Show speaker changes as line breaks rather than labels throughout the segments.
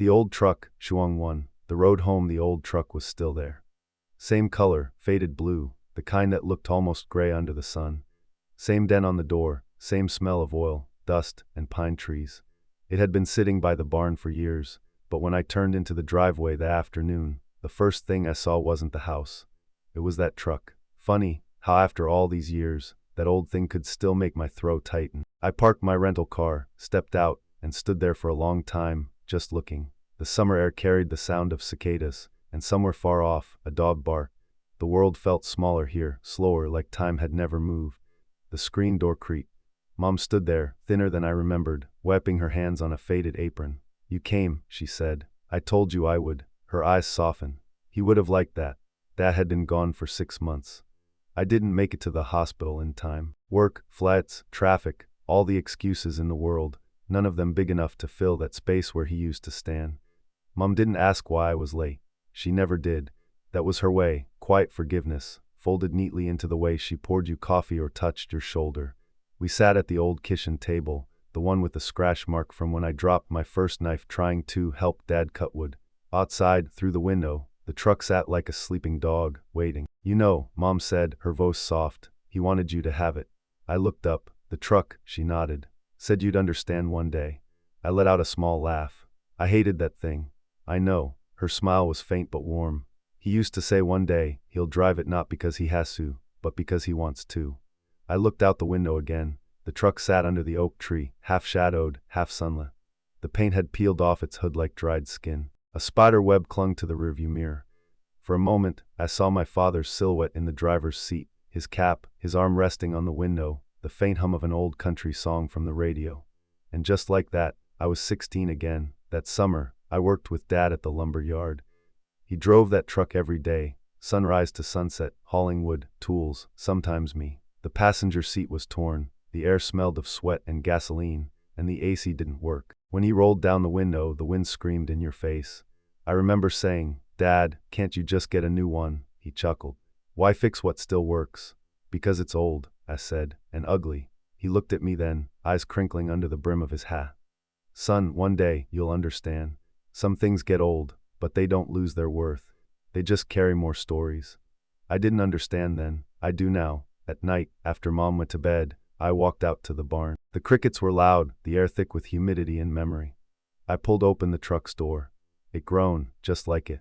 The old truck, Shuang 1. The road home, the old truck was still there. Same color, faded blue, the kind that looked almost gray under the sun. Same dent on the door, same smell of oil, dust, and pine trees. It had been sitting by the barn for years, but when I turned into the driveway that afternoon, the first thing I saw wasn't the house. It was that truck. Funny how after all these years, that old thing could still make my throat tighten. I parked my rental car, stepped out, and stood there for a long time, just looking. The summer air carried the sound of cicadas, and somewhere far off, a dog barked. The world felt smaller here, slower, like time had never moved. The screen door creaked. Mom stood there, thinner than I remembered, wiping her hands on a faded apron. "You came," she said. "I told you I would." Her eyes softened. He would have liked that. Dad had been gone for 6 months. I didn't make it to the hospital in time. Work, flats, traffic, all the excuses in the world, none of them big enough to fill that space where he used to stand. Mom didn't ask why I was late. She never did. That was her way, quiet forgiveness, folded neatly into the way she poured you coffee or touched your shoulder. We sat at the old kitchen table, the one with the scratch mark from when I dropped my first knife trying to help Dad cut wood. Outside, through the window, the truck sat like a sleeping dog, waiting. "You know," Mom said, her voice soft, "he wanted you to have it." I looked up. "The truck," she nodded. "Said you'd understand one day." I let out a small laugh. "I hated that thing." "I know." Her smile was faint but warm. "He used to say one day, he'll drive it not because he has to, but because he wants to." I looked out the window again. The truck sat under the oak tree, half shadowed, half sunlit. The paint had peeled off its hood like dried skin. A spider web clung to the rearview mirror. For a moment, I saw my father's silhouette in the driver's seat, his cap, his arm resting on the window, the faint hum of an old country song from the radio. And just like that, I was 16 again. That summer, I worked with Dad at the lumber yard. He drove that truck every day, sunrise to sunset, hauling wood, tools, sometimes me. The passenger seat was torn, the air smelled of sweat and gasoline, and the AC didn't work. When he rolled down the window, the wind screamed in your face. I remember saying, "Dad, can't you just get a new one?" He chuckled. "Why fix what still works?" "Because it's old," I said, "and ugly." He looked at me then, eyes crinkling under the brim of his hat. "Son, one day, you'll understand. Some things get old, but they don't lose their worth. They just carry more stories." I didn't understand then. I do now. At night, after Mom went to bed, I walked out to the barn. The crickets were loud, the air thick with humidity and memory. I pulled open the truck's door. It groaned, just like it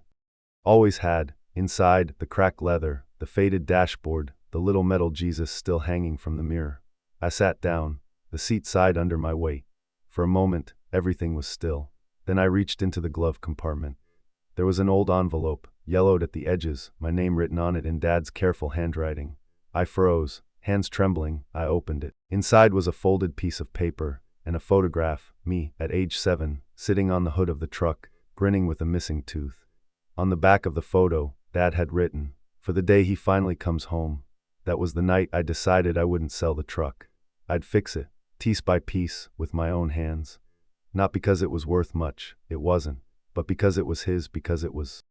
always had. Inside, the cracked leather, the faded dashboard, the little metal Jesus still hanging from the mirror. I sat down. The seat sighed under my weight. For a moment, everything was still. Then I reached into the glove compartment. There was an old envelope, yellowed at the edges, my name written on it in Dad's careful handwriting. I froze. Hands trembling, I opened it. Inside was a folded piece of paper, and a photograph, me, at age 7, sitting on the hood of the truck, grinning with a missing tooth. On the back of the photo, Dad had written, "For the day he finally comes home." That was the night I decided I wouldn't sell the truck. I'd fix it, piece by piece, with my own hands. Not because it was worth much, it wasn't, but because it was his, because it was